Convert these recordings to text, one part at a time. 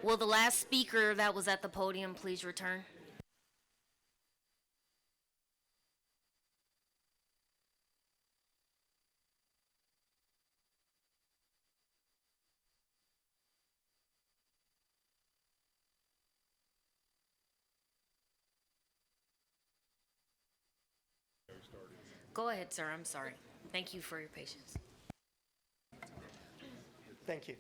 Will the last speaker that was at the podium please return? Go ahead, sir. I'm sorry. Thank you for your patience. Thank you.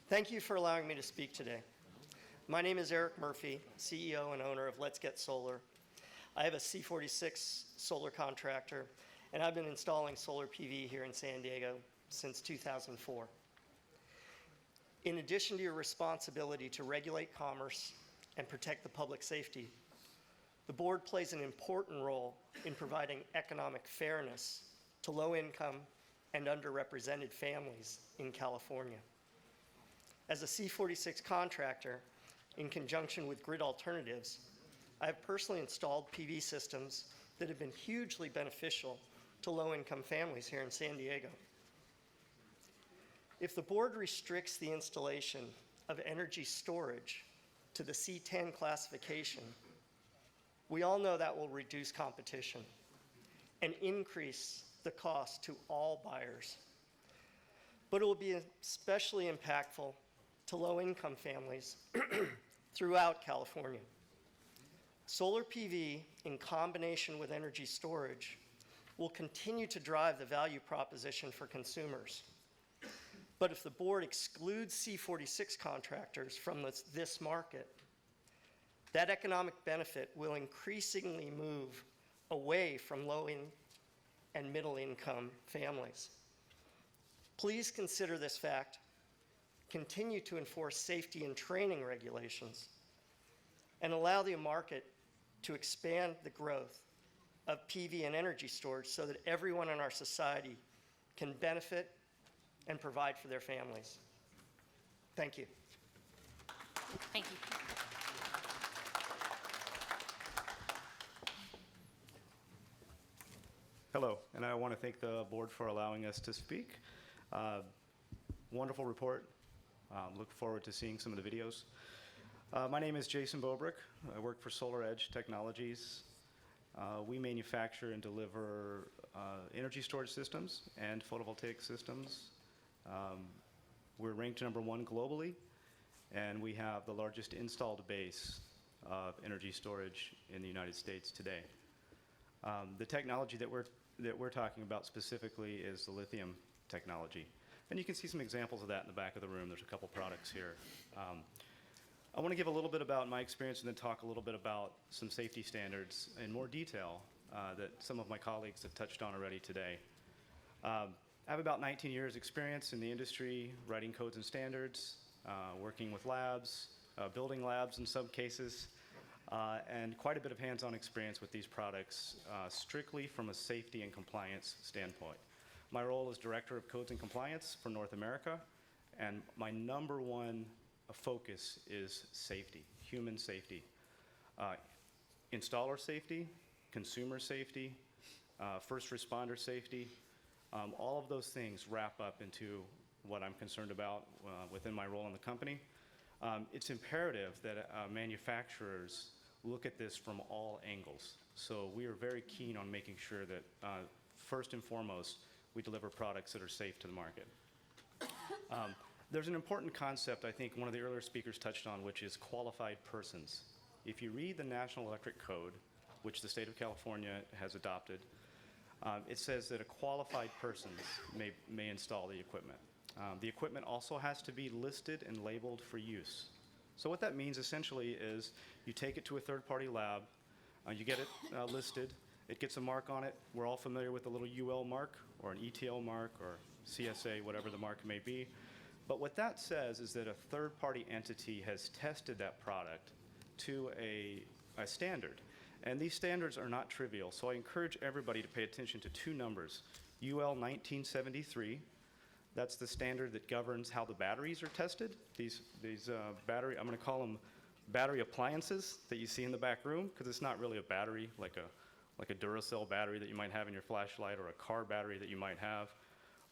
Thank you for allowing me to speak today. My name is Eric Murphy, CEO and owner of Let's Get Solar. I have a C46 solar contractor, and I've been installing solar PV here in San Diego since 2004. In addition to your responsibility to regulate commerce and protect the public safety, the board plays an important role in providing economic fairness to low-income and underrepresented families in California. As a C46 contractor, in conjunction with Grid Alternatives, I have personally installed PV systems that have been hugely beneficial to low-income families here in San Diego. If the board restricts the installation of energy storage to the C10 classification, we all know that will reduce competition and increase the cost to all buyers. But it will be especially impactful to low-income families throughout California. Solar PV in combination with energy storage will continue to drive the value proposition for consumers. But if the board excludes C46 contractors from this market, that economic benefit will increasingly move away from low and middle income families. Please consider this fact, continue to enforce safety and training regulations, and allow the market to expand the growth of PV and energy storage so that everyone in our society can benefit and provide for their families. Thank you. Thank you. Hello, and I want to thank the board for allowing us to speak. Wonderful report. Look forward to seeing some of the videos. My name is Jason Bobrick. I work for Solar Edge Technologies. We manufacture and deliver energy storage systems and photovoltaic systems. We're ranked #1 globally, and we have the largest installed base of energy storage in the United States today. The technology that we're talking about specifically is the lithium technology. And you can see some examples of that in the back of the room. There's a couple products here. I want to give a little bit about my experience and then talk a little bit about some safety standards in more detail that some of my colleagues have touched on already today. I have about 19 years experience in the industry, writing codes and standards, working with labs, building labs in some cases, and quite a bit of hands-on experience with these products, strictly from a safety and compliance standpoint. My role is Director of Codes and Compliance for North America, and my #1 focus is safety, human safety. Installer safety, consumer safety, first responder safety, all of those things wrap up into what I'm concerned about within my role in the company. It's imperative that manufacturers look at this from all angles. So we are very keen on making sure that first and foremost, we deliver products that are safe to the market. There's an important concept I think one of the earlier speakers touched on, which is qualified persons. If you read the National Electric Code, which the state of California has adopted, it says that a qualified person may install the equipment. The equipment also has to be listed and labeled for use. So what that means essentially is you take it to a third-party lab, you get it listed, it gets a mark on it. We're all familiar with the little UL mark or an ETL mark or CSA, whatever the mark may be. But what that says is that a third-party entity has tested that product to a standard. And these standards are not trivial, so I encourage everybody to pay attention to two numbers. UL 1973, that's the standard that governs how the batteries are tested. These battery, I'm going to call them battery appliances that you see in the back room, because it's not really a battery like a Duracell battery that you might have in your flashlight or a car battery that you might have.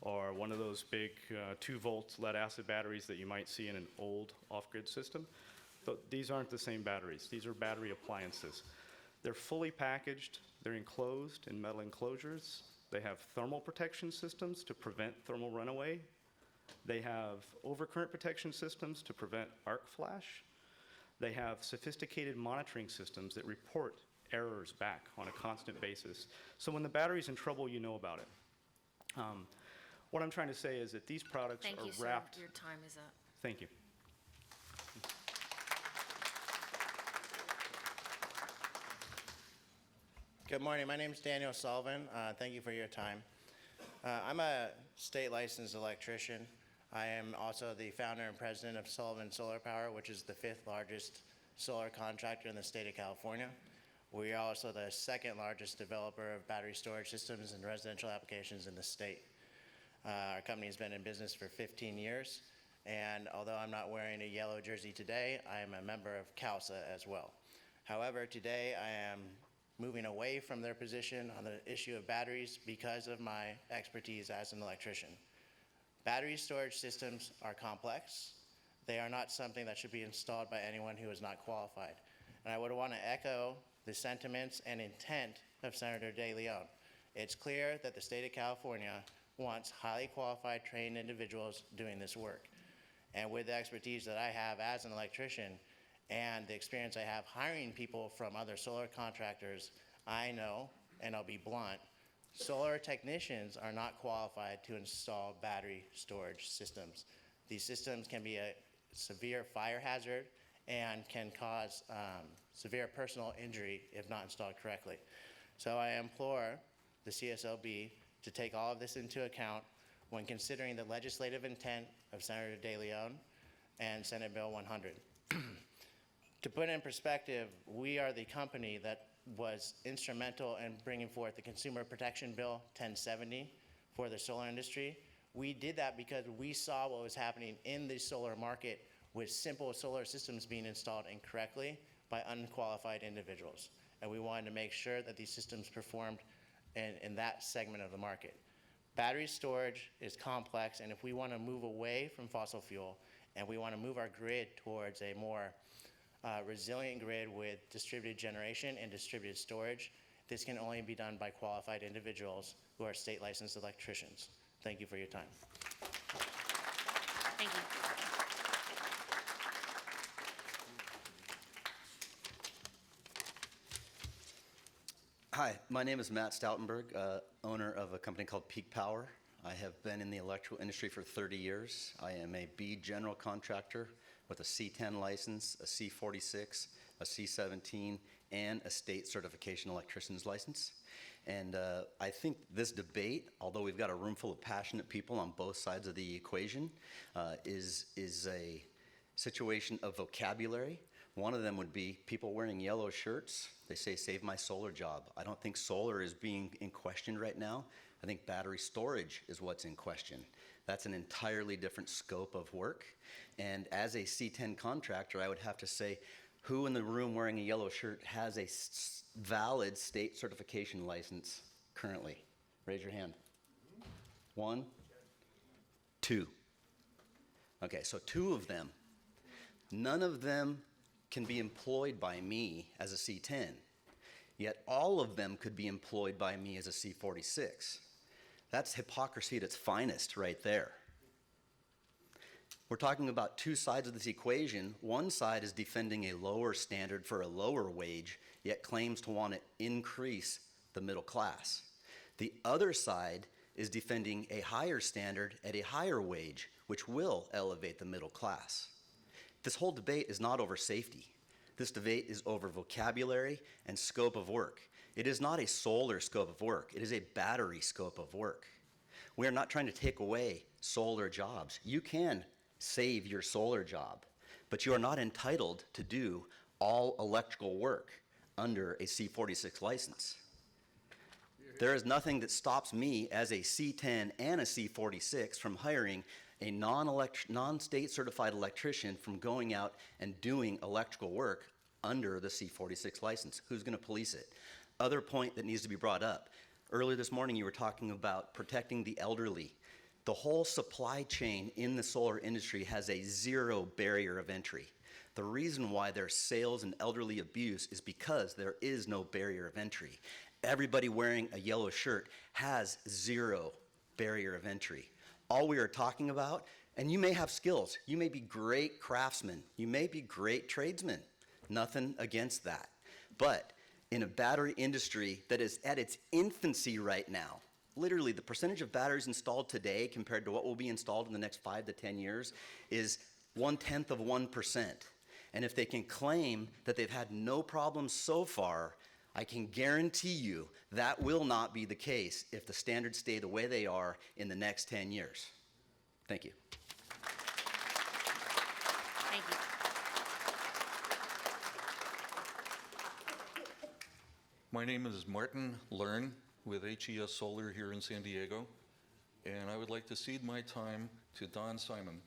or one of those big 2-volt lead-acid batteries that you might see in an old off-grid system. These aren't the same batteries. These are battery appliances. They're fully packaged. They're enclosed in metal enclosures. They have thermal protection systems to prevent thermal runaway. They have overcurrent protection systems to prevent arc flash. They have sophisticated monitoring systems that report errors back on a constant basis. So when the battery's in trouble, you know about it. What I'm trying to say is that these products Thank you, are sir. wrapped. Your time is up. Thank you. Good morning. My name is Daniel Sullivan. Thank you for your time. I'm a state licensed electrician. I am also the founder and president of Sullivan Solar Power, which is the 5th largest solar contractor in the state of California. We are also the 2nd largest developer of battery storage systems and residential applications in the state. Our company has been in business for 15 years, and although I'm not wearing a yellow jersey today, I am a member of CALSA as well. However, today I am moving away from their position on the issue of batteries because of my expertise as an electrician. Battery storage systems are complex. They are not something that should be installed by anyone who is not qualified. And I would want to echo the sentiments and intent of Senator De Leon. It's clear that the state of California wants highly qualified, trained individuals doing this work. And with the expertise that I have as an electrician and the experience I have hiring people from other solar contractors, I know, and I'll be blunt, solar technicians are not qualified to install battery storage systems. These systems can be a severe fire hazard and can cause severe personal injury if not installed correctly. So I implore the CSLB to take all of this into account when considering the legislative intent of Senator De Leon and Senate Bill 100. To put in perspective, we are the company that was instrumental in bringing forth the Consumer Protection Bill 1070 for the solar industry. We did that because we saw what was happening in the solar market with simple solar systems being installed incorrectly by unqualified individuals. And we wanted to make sure that these systems performed in that segment of the market. Battery storage is complex, and if we want to move away from fossil fuel and we want to move our grid towards a more resilient grid with distributed generation and distributed storage, this can only be done by qualified individuals who are state licensed electricians. Thank you for your time. Thank you. Hi, my name is Matt Stoutenberg, owner of a company called Peak Power. I have been in the electrical industry for 30 years. I am a B general contractor with a C10 license, a C46, a C17, and a state certification electrician's license. And I think this debate, although we've got a room full of passionate people on both sides of the equation, is a situation of vocabulary. One of them would be people wearing yellow shirts. They say, save my solar job. I don't think solar is being in question right now. I think battery storage is what's in question. That's an entirely different scope of work. And as a C10 contractor, I would have to say, who in the room wearing a yellow shirt has a valid state certification license currently? Raise your hand. 1, 2. Okay, so 2 of them. None of them can be employed by me as a C10, yet all of them could be employed by me as a C46. That's hypocrisy at its finest right there. We're talking about 2 sides of this equation. One side is defending a lower standard for a lower wage, yet claims to want to increase the middle class. The other side is defending a higher standard at a higher wage, which will elevate the middle class. This whole debate is not over safety. This debate is over vocabulary and scope of work. It is not a solar scope of work. It is a battery scope of work. We are not trying to take away solar jobs. You can save your solar job, but you are not entitled to do all electrical work under a C46 license. There is nothing that stops me as a C10 and a C46 from hiring a non-state certified electrician from going out and doing electrical work under the C46 license. Who's going to police it? Other point that needs to be brought up. Earlier this morning you were talking about protecting the elderly. The whole supply chain in the solar industry has a zero barrier of entry. The reason why there's sales and elderly abuse is because there is no barrier of entry. Everybody wearing a yellow shirt has zero barrier of entry. All we are talking about, and you may have skills, you may be great craftsmen, you may be great tradesmen, nothing against that. But in a battery industry that is at its infancy right now, literally the percentage of batteries installed today compared to what will be installed in the next 5 to 10 years is 1/10 of 1%. And if they can claim that they've had no problems so far, I can guarantee you that will not be the case if the standards stay the way they are in the next 10 years. Thank you. Thank you. My name is Martin Learn with HES Solar here in San Diego, and I would like to cede my time to Don Simon.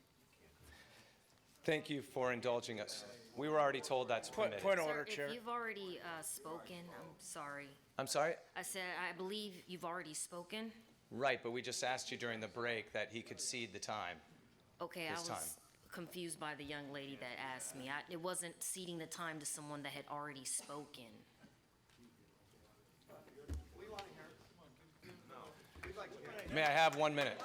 Thank you for indulging us. We were already told that's permitted. Point of Sir, order, Chair. if you've already spoken, I'm sorry. I'm sorry? I said, I believe you've already spoken. Right, but we just asked you during the break that he could cede the time. Okay, I This was time. confused by the young lady that asked me. It wasn't ceding the time to someone that had already spoken. May I have 1 minute?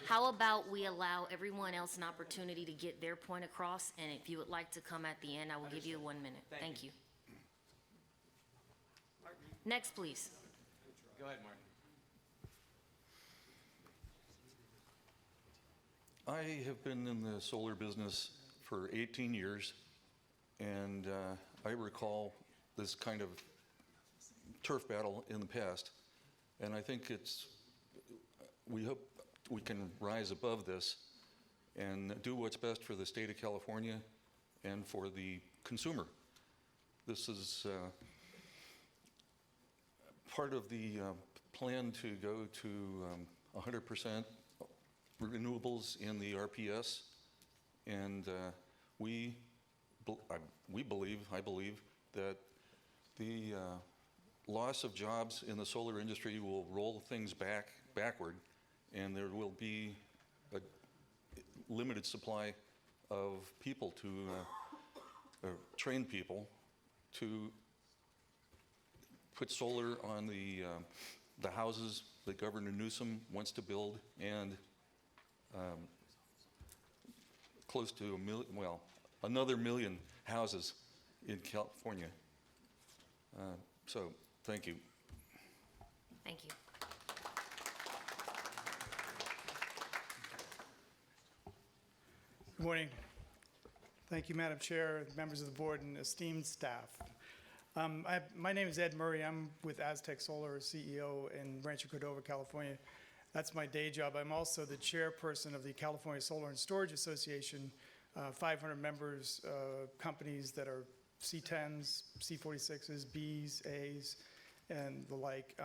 How about we allow everyone else an opportunity to get their point across, and if you would like to come at the end, I will give you 1 minute. Thank you. Next, please. Go ahead, Martin. I have been in the solar business for 18 years, and I recall this kind of turf battle in the past, and I think we hope we can rise above this and do what's best for the state of California and for the consumer. This is part of the plan to go to 100% renewables in the RPS, and I believe that the loss of jobs in the solar industry will roll things backward, and there will be a limited supply of people to train people to put solar on the houses that Governor Newsome wants to build, and close to another million houses in California. So, thank you. Thank you. Good morning. Thank you, Madam Chair, members of the board, and esteemed staff. My name is Ed Murray. I'm with Aztec Solar, CEO in Rancho Cordova, California. That's my day job. I'm also the chairperson of the California Solar and Storage Association, 500 members, companies that are C10s, C46s, Bs, As, and the like.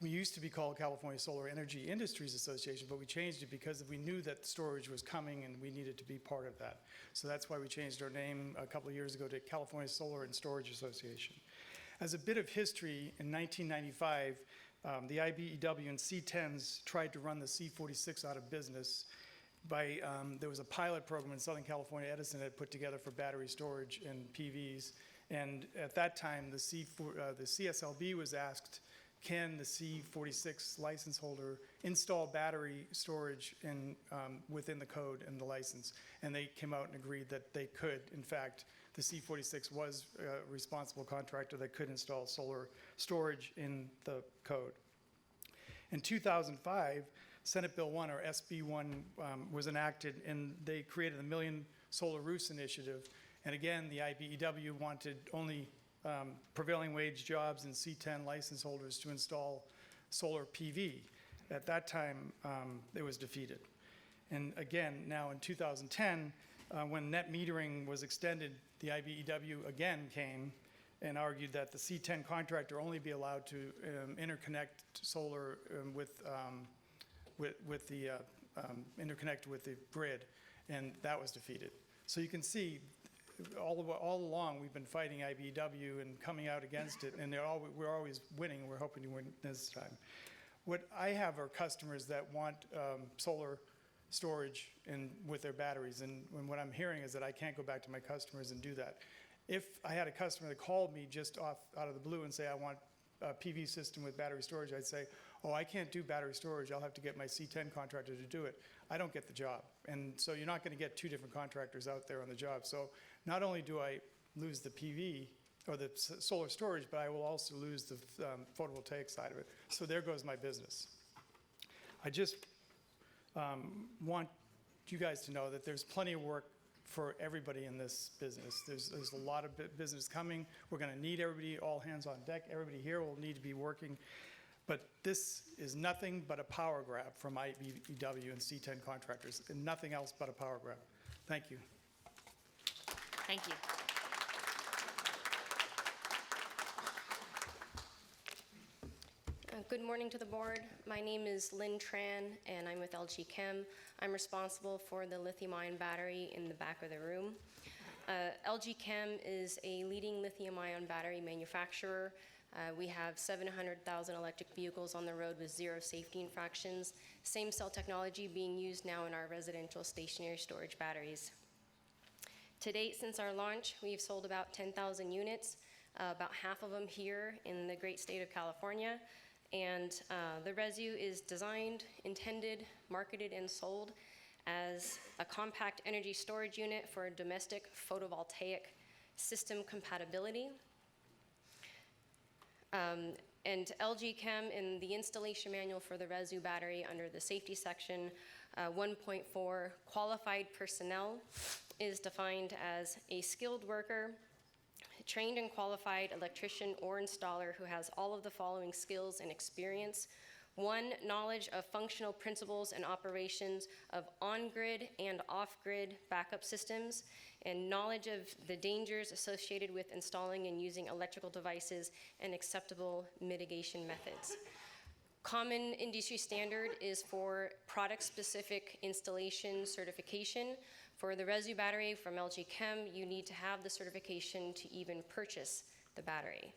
We used to be called California Solar Energy Industries Association, but we changed it because we knew that storage was coming and we needed to be part of that. So that's why we changed our name a couple of years ago to California Solar and Storage Association. As a bit of history, in 1995, the IBEW and C10s tried to run the C46 out of business. There was a pilot program in Southern California Edison had put together for battery storage and PVs. And at that time, the CSLB was asked, can the C46 license holder install battery storage within the code and the license? And they came out and agreed that they could. In fact, the C46 was a responsible contractor that could install solar storage in the code. In 2005, Senate Bill 1, or SB 1, was enacted, and they created the Million Solar Roofs Initiative. And again, the IBEW wanted only prevailing wage jobs and C10 license holders to install solar PV. At that time, it was defeated. And again, now in 2010, when net metering was extended, the IBEW again came and argued that the C10 contractor only be allowed to interconnect solar interconnect with the grid, and that was defeated. So you can see all along we've been fighting IBEW and coming out against it, and we're always winning, and we're hoping to win this time. What I have are customers that want solar storage with their batteries, and what I'm hearing is that I can't go back to my customers and do that. If I had a customer that called me just out of the blue and say, I want a PV system with battery storage, I'd say, oh, I can't do battery storage. I'll have to get my C10 contractor to do it. I don't get the job. And so you're not going to get two different contractors out there on the job. So not only do I lose the PV or the solar storage, but I will also lose the photovoltaic side of it. So there goes my business. I just want you guys to know that there's plenty of work for everybody in this business. There's a lot of business coming. We're going to need everybody, all hands on deck. Everybody here will need to be working. But this is nothing but a power grab from IBEW and C10 contractors, and nothing else but a power grab. Thank you. Thank you. Good morning to the board. My name is Lin Tran, and I'm with LG Chem. I'm responsible for the lithium-ion battery in the back of the room. LG Chem is a leading lithium-ion battery manufacturer. We have 700,000 electric vehicles on the road with 0 safety infractions. Same cell technology being used now in our residential stationary storage batteries. To date, since our launch, we've sold about 10,000 units, about half of them here in the great state of California. And the Resu is designed, intended, marketed, and sold as a compact energy storage unit for domestic photovoltaic system compatibility. And LG Chem, in the installation manual for the Resu battery under the safety section 1.4, qualified personnel is defined as a skilled worker, trained and qualified electrician or installer who has all of the following skills and experience. 1, knowledge of functional principles and operations of on-grid and off-grid backup systems, and knowledge of the dangers associated with installing and using electrical devices and acceptable mitigation methods. Common industry standard is for product-specific installation certification. For the Resu battery from LG Chem, you need to have the certification to even purchase the battery.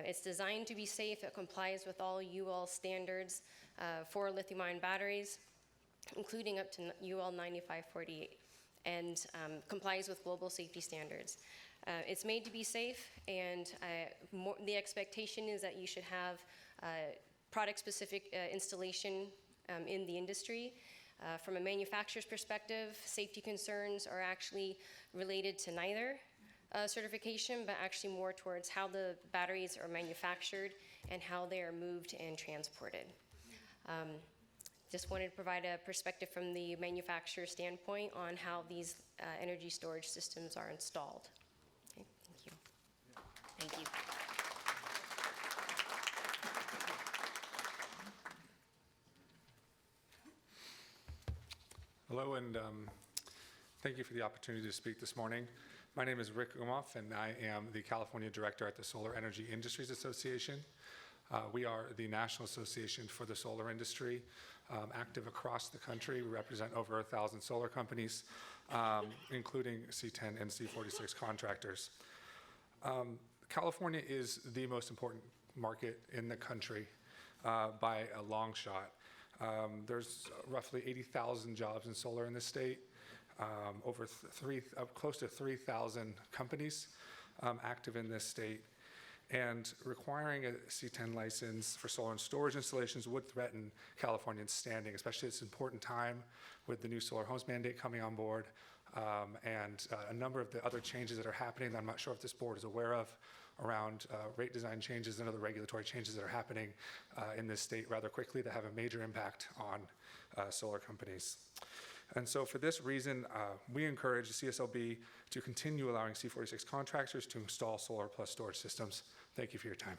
It's designed to be safe. It complies with all UL standards for lithium-ion batteries, including up to UL 9548, and complies with global safety standards. It's made to be safe, and the expectation is that you should have product-specific installation in the industry. From a manufacturer's perspective, safety concerns are actually related to neither certification, but actually more towards how the batteries are manufactured and how they are moved and transported. Just wanted to provide a perspective from the manufacturer standpoint on how these energy storage systems are installed. Okay, thank you. Thank you. Hello, and thank you for the opportunity to speak this morning. My name is Rick Umoff, and I am the California Director at the Solar Energy Industries Association. We are the National Association for the Solar Industry, active across the country. We represent over 1,000 solar companies, including C10 and C46 contractors. California is the most important market in the country by a long shot. There's roughly 80,000 jobs in solar in the state, close to 3,000 companies active in this state, and requiring a C10 license for solar and storage installations would threaten California's standing, especially at this important time with the new solar homes mandate coming on board, and a number of the other changes that are happening that I'm not sure if this board is aware of around rate design changes and other regulatory changes that are happening in this state rather quickly that have a major impact on solar companies. And so for this reason, we encourage the CSLB to continue allowing C46 contractors to install solar plus storage systems. Thank you for your time.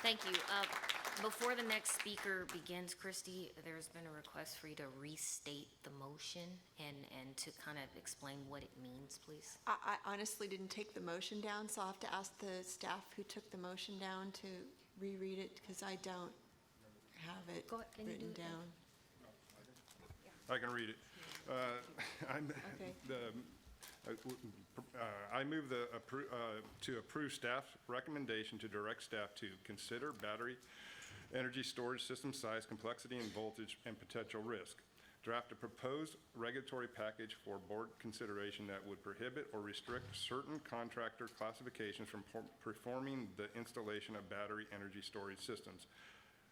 Thank you. Before the next speaker begins, Christy, there's been a request for you to restate the motion and to kind of explain what it means, please. I honestly didn't take the motion down, so I'll have to ask the staff who took the motion down to reread it, because I don't have it Go ahead, can you do written it? down. I can read it. I move to approve staff's recommendation to direct staff to consider battery energy storage system size, complexity and voltage, and potential risk. Draft a proposed regulatory package for board consideration that would prohibit or restrict certain contractor classifications from performing the installation of battery energy storage systems.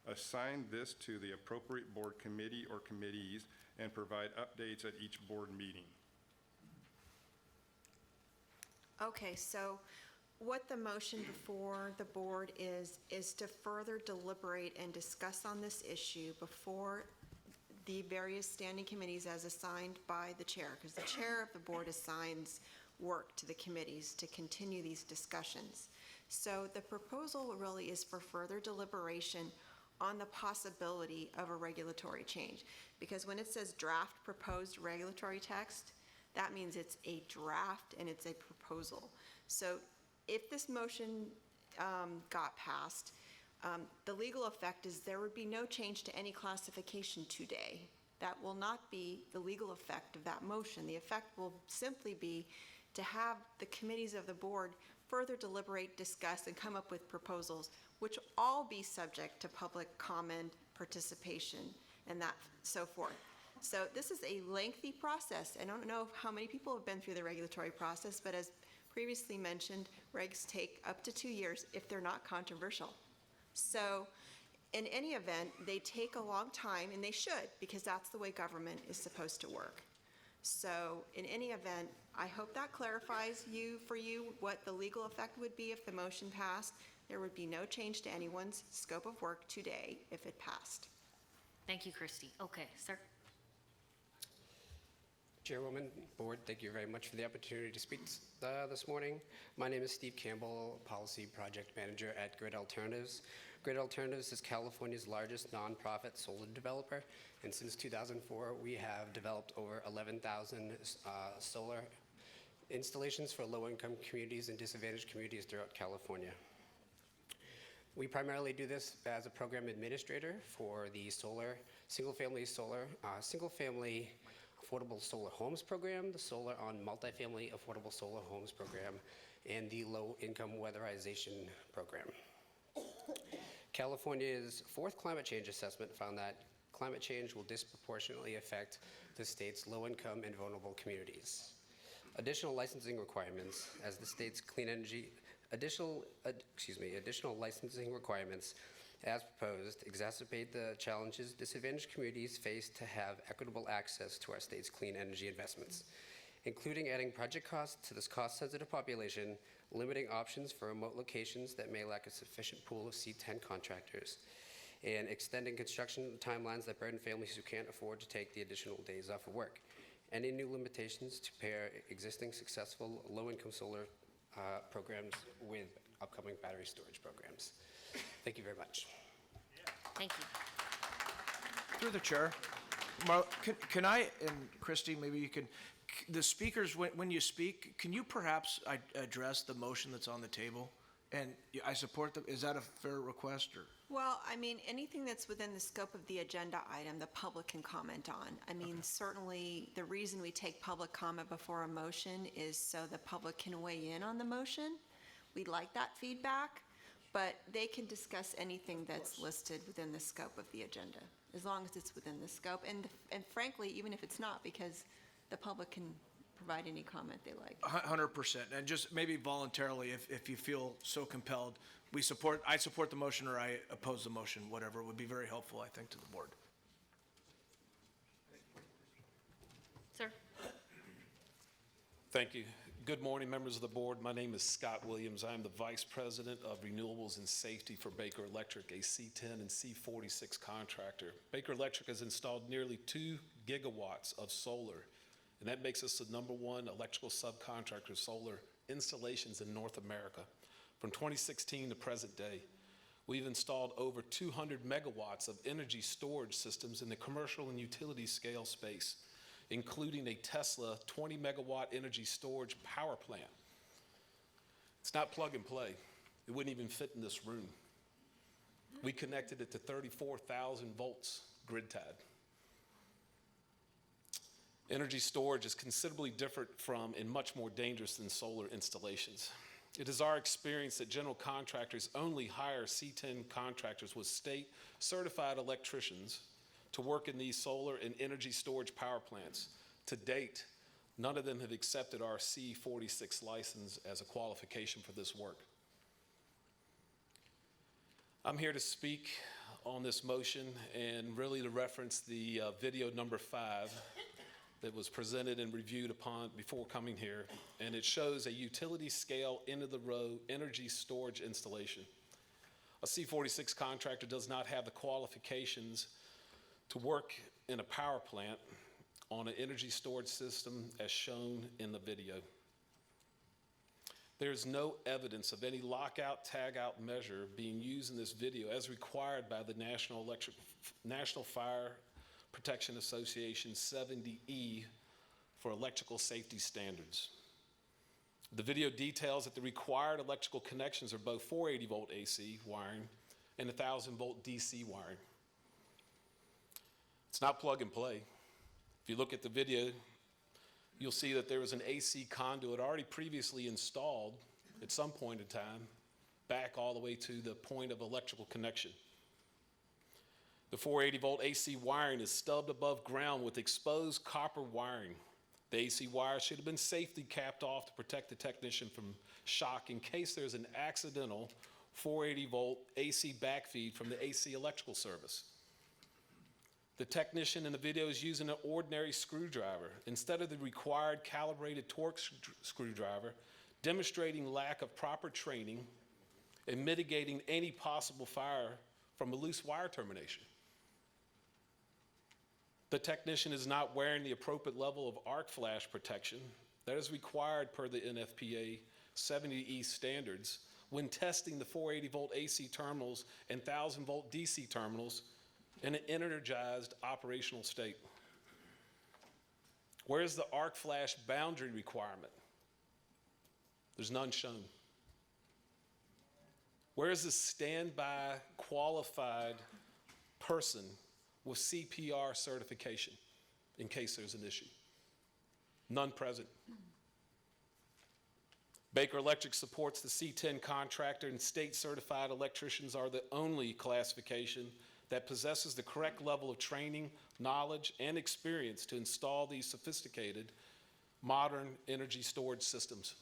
Assign this to the appropriate board committee or committees and provide updates at each board meeting. Okay, so what the motion before the board is to further deliberate and discuss on this issue before the various standing committees as assigned by the chair, because the chair of the board assigns work to the committees to continue these discussions. So the proposal really is for further deliberation on the possibility of a regulatory change. Because when it says draft proposed regulatory text, that means it's a draft and it's a proposal. So if this motion got passed, the legal effect is there would be no change to any classification today. That will not be the legal effect of that motion. The effect will simply be to have the committees of the board further deliberate, discuss, and come up with proposals, which will all be subject to public comment, participation, and that so forth. So this is a lengthy process. I don't know how many people have been through the regulatory process, but as previously mentioned, regs take up to 2 years if they're not controversial. So in any event, they take a long time, and they should, because that's the way government is supposed to work. So in any event, I hope that clarifies for you what the legal effect would be if the motion passed. There would be no change to anyone's scope of work today if it passed. Thank you, Christy. Okay, sir. Chairwoman, Board, thank you very much for the opportunity to speak this morning. My name is Steve Campbell, Policy Project Manager at Grid Alternatives. Grid Alternatives is California's largest nonprofit solar developer, and since 2004, we have developed over 11,000 solar installations for low-income communities and disadvantaged communities throughout California. We primarily do this as a program administrator for the single-family affordable solar homes program, the solar on multifamily affordable solar homes program, and the low-income weatherization program. California's fourth climate change assessment found that climate change will disproportionately affect the state's low-income and vulnerable communities. Additional licensing requirements as the state's clean energy, additional licensing requirements as proposed exacerbate the challenges disadvantaged communities face to have equitable access to our state's clean energy investments, including adding project costs to this cost-sensitive population, limiting options for remote locations that may lack a sufficient pool of C10 contractors, and extending construction timelines that burden families who can't afford to take the additional days off of work. Any new limitations to pair existing successful low-income solar programs with upcoming battery storage programs. Thank you very much. Thank you. Through the chair, can I, and Christy, maybe you can, the speakers, when you speak, can you perhaps address the motion that's on the table? And I support them. Is that a fair request, or? Well, I mean, anything that's within the scope of the agenda item, the public can comment on. I mean, certainly the reason we take public comment before a motion is so the public can weigh in on the motion. We'd like that feedback, but they can discuss anything that's listed within the scope of the agenda, as long as it's within the scope. And frankly, even if it's not, because the public can provide any comment they like. 100%, and just maybe voluntarily, if you feel so compelled, I support the motion or I oppose the motion, whatever would be very helpful, I think, to the board. Sir. Thank you. Good morning, members of the board. My name is Scott Williams. I am the Vice President of Renewables and Safety for Baker Electric, a C10 and C46 contractor. Baker Electric has installed nearly 2 gigawatts of solar, and that makes us the #1 electrical subcontractor solar installations in North America. From 2016 to present day, we've installed over 200 megawatts of energy storage systems in the commercial and utility scale space, including a Tesla 20 megawatt energy storage power plant. It's not plug and play. It wouldn't even fit in this room. We connected it to 34,000 volts grid tied. Energy storage is considerably different from and much more dangerous than solar installations. It is our experience that general contractors only hire C10 contractors with state-certified electricians to work in these solar and energy storage power plants. To date, none of them have accepted our C46 license as a qualification for this work. I'm here to speak on this motion and really to reference the video number 5 that was presented and reviewed upon before coming here, and it shows a utility scale end-of-the-road energy storage installation. A C46 contractor does not have the qualifications to work in a power plant on an energy storage system as shown in the video. There's no evidence of any lockout, tagout measure being used in this video as required by the National Fire Protection Association 70E for electrical safety standards. The video details that the required electrical connections are both 480 volt AC wiring and 1000 volt DC wiring. It's not plug and play. If you look at the video, you'll see that there was an AC conduit already previously installed at some point in time, back all the way to the point of electrical connection. The 480 volt AC wiring is stubbed above ground with exposed copper wiring. The AC wire should have been safely capped off to protect the technician from shock in case there's an accidental 480 volt AC backfeed from the AC electrical service. The technician in the video is using an ordinary screwdriver instead of the required calibrated torque screwdriver, demonstrating lack of proper training and mitigating any possible fire from a loose wire termination. The technician is not wearing the appropriate level of arc flash protection that is required per the NFPA 70E standards when testing the 480 volt AC terminals and 1000 volt DC terminals in an energized operational state. Where's the arc flash boundary requirement? There's none shown. Where's the standby qualified person with CPR certification in case there's an issue? None present. Baker Electric supports the C10 contractor, and state-certified electricians are the only classification that possesses the correct level of training, knowledge, and experience to install these sophisticated, modern energy storage systems.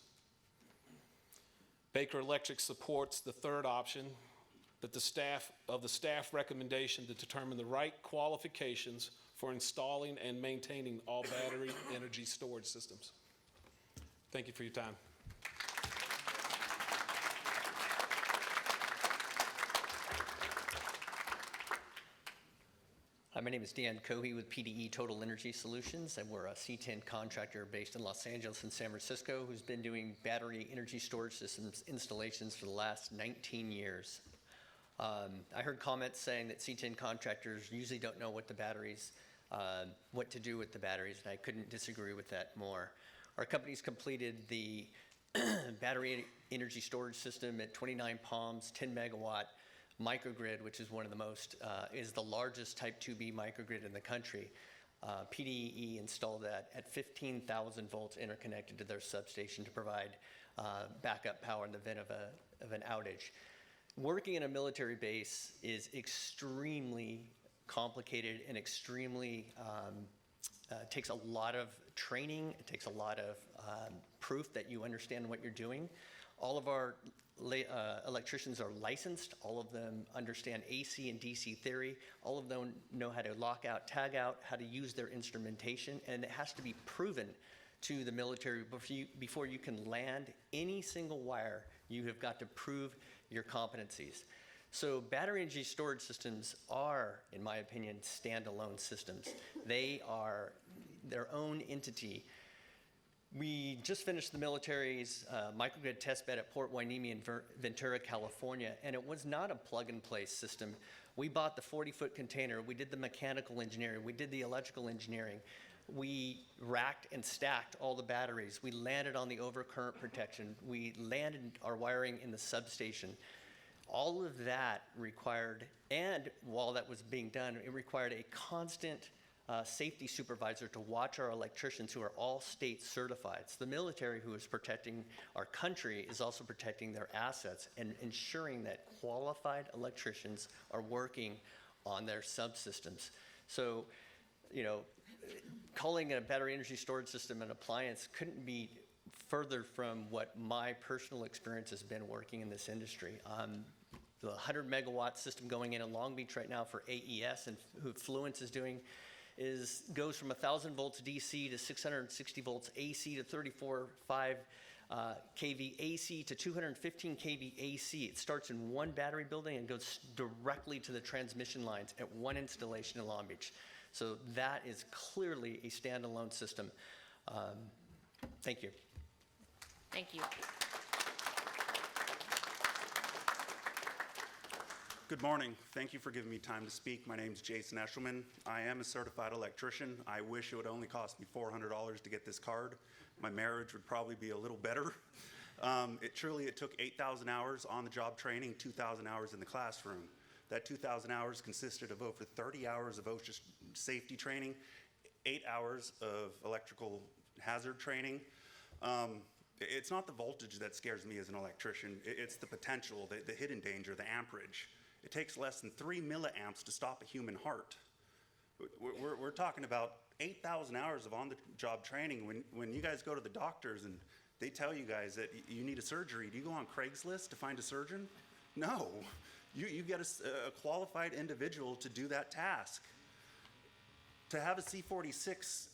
Baker Electric supports the third option, that the staff recommendation to determine the right qualifications for installing and maintaining all battery energy storage systems. Thank you for your time. Hi, my name is Dan Cohey with PDE Total Energy Solutions, and we're a C10 contractor based in Los Angeles and San Francisco who's been doing battery energy storage systems installations for the last 19 years. I heard comments saying that C10 contractors usually don't know what what to do with the batteries, and I couldn't disagree with that more. Our company's completed the battery energy storage system at 29 Palms, 10 megawatt microgrid, which is one of the most, is the largest Type 2B microgrid in the country. PDE installed that at 15,000 volts interconnected to their substation to provide backup power in the event of an outage. Working in a military base is extremely complicated and extremely, takes a lot of training. It takes a lot of proof that you understand what you're doing. All of our electricians are licensed. All of them understand AC and DC theory. All of them know how to lock out, tag out, how to use their instrumentation, and it has to be proven to the military before you can land any single wire. You have got to prove your competencies. So battery energy storage systems are, in my opinion, standalone systems. They are their own entity. We just finished the military's microgrid testbed at Port Hueneme in Ventura, California, and it was not a plug-and-play system. We bought the 40-foot container. We did the mechanical engineering. We did the electrical engineering. We racked and stacked all the batteries. We landed on the overcurrent protection. We landed our wiring in the substation. All of that required, and while that was being done, it required a constant safety supervisor to watch our electricians who are all state certified. So the military, who is protecting our country, is also protecting their assets and ensuring that qualified electricians are working on their subsystems. So, you know, calling a battery energy storage system an appliance couldn't be further from what my personal experience has been working in this industry. The 100 megawatt system going in Long Beach right now for AES and who Fluence is doing goes from 1,000 volts DC to 660 volts AC to 34.5 kV AC to 215 kV AC. It starts in one battery building and goes directly to the transmission lines at one installation in Long Beach. So that is clearly a standalone system. Thank you. Thank you. Good morning. Thank you for giving me time to speak. My name is Jason Eshelman. I am a certified electrician. I wish it would only cost me $400 to get this card. My marriage would probably be a little better. It took 8,000 hours on the job training, 2,000 hours in the classroom. That 2,000 hours consisted of over 30 hours of OSHA safety training, 8 hours of electrical hazard training. It's not the voltage that scares me as an electrician. It's the potential, the hidden danger, the amperage. It takes less than 3 milliamps to stop a human heart. We're talking about 8,000 hours of on-the-job training. When you guys go to the doctors and they tell you guys that you need a surgery, do you go on Craigslist to find a surgeon? No. You get a qualified individual to do that task. To have a C46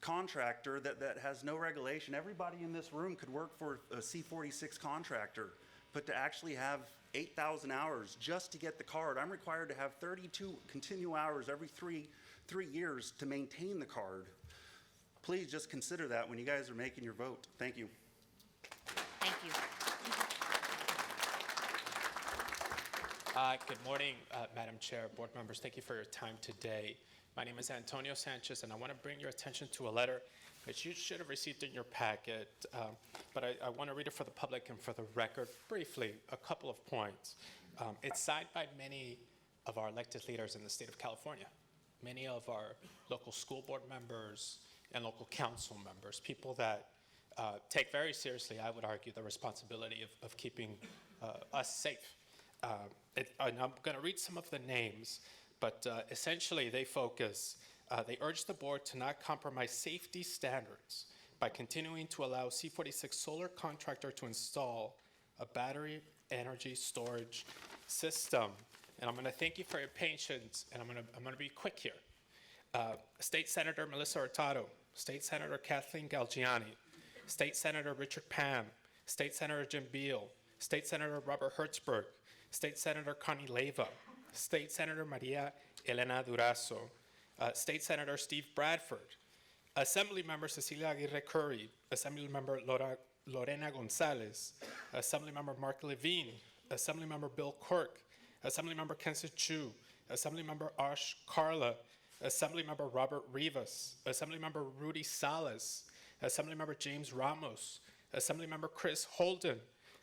contractor that has no regulation, everybody in this room could work for a C46 contractor, but to actually have 8,000 hours just to get the card, I'm required to have 32 continual hours every three years to maintain the card. Please just consider that when you guys are making your vote. Thank you. Thank you. Good morning, Madam Chair, board members. Thank you for your time today. My name is Antonio Sanchez, and I want to bring your attention to a letter which you should have received in your packet, but I want to read it for the public and for the record briefly, a couple of points. It's signed by many of our elected leaders in the state of California, many of our local school board members and local council members, people that take very seriously, I would argue, the responsibility of keeping us safe. And I'm going to read some of the names, but essentially they urge the board to not compromise safety standards by continuing to allow C46 Solar Contractor to install a battery energy storage system. And I'm going to thank you for your patience, and I'm going to be quick here. State Senator Melissa Hurtado, State Senator Kathleen Galgiani, State Senator Richard Pam, State Senator Jim Beal, State Senator Robert Hertzberg, State Senator Connie Leyva, State Senator Maria Elena Durazo, State Senator Steve Bradford, Assembly Member Cecilia Aguirre Curry, Assembly Member Lorena Gonzalez, Assembly Member Mark Levine, Assembly Member Bill Quirk, Assembly Member Kenseth Chu, Assembly Member Ash Carla, Assembly Member Robert Rivas, Assembly Member Rudy Salas, Assembly Member James Ramos, Assembly Member Chris Holden,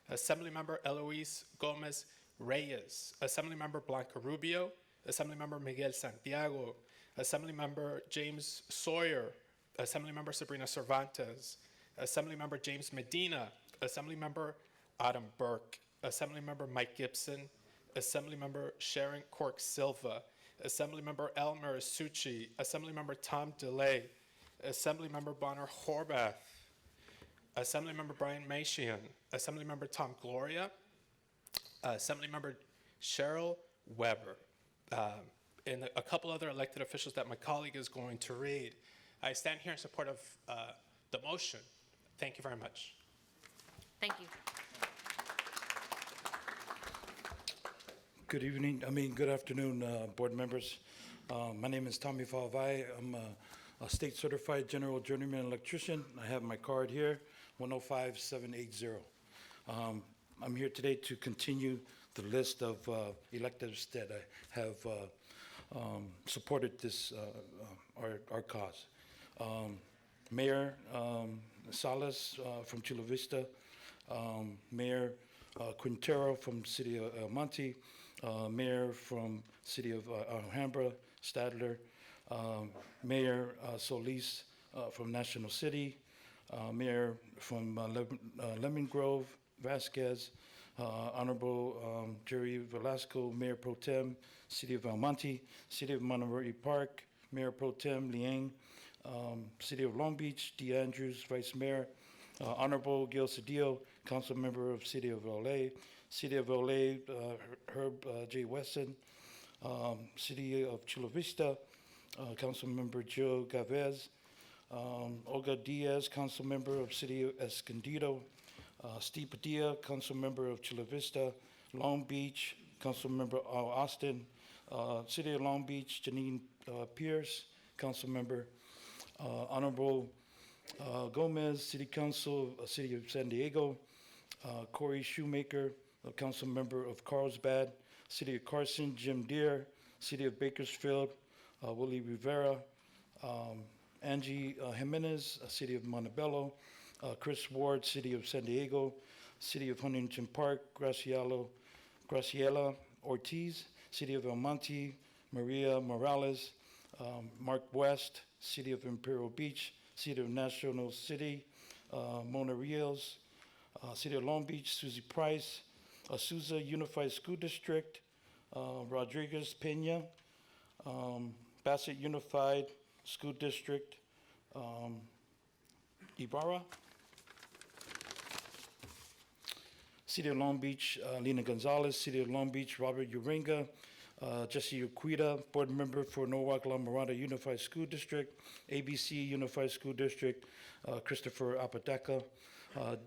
Assembly Member Eloise Gomez Reyes, Assembly Member Blanca Rubio, Assembly Member Miguel Santiago, Assembly Member James Sawyer, Assembly Member Sabrina Cervantes, Assembly Member James Medina, Assembly Member Adam Burke, Assembly Member Mike Gibson, Assembly Member Sharon Cork Silva, Assembly Member Elmer Asucci, Assembly Member Tom DeLay, Assembly Member Bonner Horvath, Assembly Member Brian Macian, Assembly Member Tom Gloria, Assembly Member Cheryl Weber, and a couple other elected officials that my colleague is going to read. I stand here in support of the motion. Thank you very much. Thank you. Good afternoon, board members. My name is Tommy Falvai. I'm a state certified general journeyman electrician. I have my card here, 105780. I'm here today to continue the list of electives that have supported this our cause. Mayor Salas from Chula Vista, Mayor Quintero from City of El Monte, Mayor from City of Alhambra, Stadler, Mayor Solis from National City, Mayor from Lemon Grove, Vasquez, Honorable Jerry Velasco, Mayor Pro Tem, City of Almonte, City of Monterey Park, Mayor Pro Tem Liang, City of Long Beach, D. Andrews, Vice Mayor, Honorable Gil Cedillo, Council Member of City of LA, City of LA, Herb J. Wesson, City of Chula Vista, Council Member Joe Gavez, Olga Diaz, Council Member of City of Escondido, Steve Padilla, Council Member of Chula Vista, Long Beach, Council Member Austin, City of Long Beach, Janine Pierce, Council Member, Honorable Gomez, City Council, City of San Diego, Corey Shoemaker, Council Member of Carlsbad, City of Carson, Jim Deere, City of Bakersfield, Willie Rivera, Angie Jimenez, City of Montebello, Chris Ward, City of San Diego, City of Huntington Park, Graciela Ortiz, City of El Monte, Maria Morales, Mark West, City of Imperial Beach, City of National City, Mona Rios, City of Long Beach, Susie Price, Azusa Unified School District, Rodrigues Pena, Bassett Unified School District, Ibarra, City of Long Beach, Lena Gonzalez, City of Long Beach, Robert Uringa, Jesse Uquita, Board Member for Norwalk La Mirada Unified School District, ABC Unified School District, Christopher Apodaca,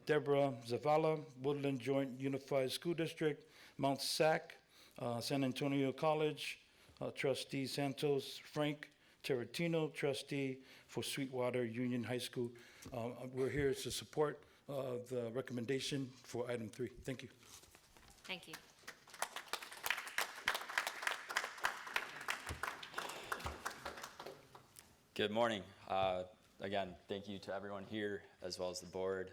Deborah Zavala, Woodland Joint Unified School District, Mount Sac, San Antonio College, Trustee Santos Frank Tarantino, Trustee for Sweetwater Union High School. We're here to support the recommendation for item 3. Thank you. Thank you. Good morning. Again, thank you to everyone here, as well as the board,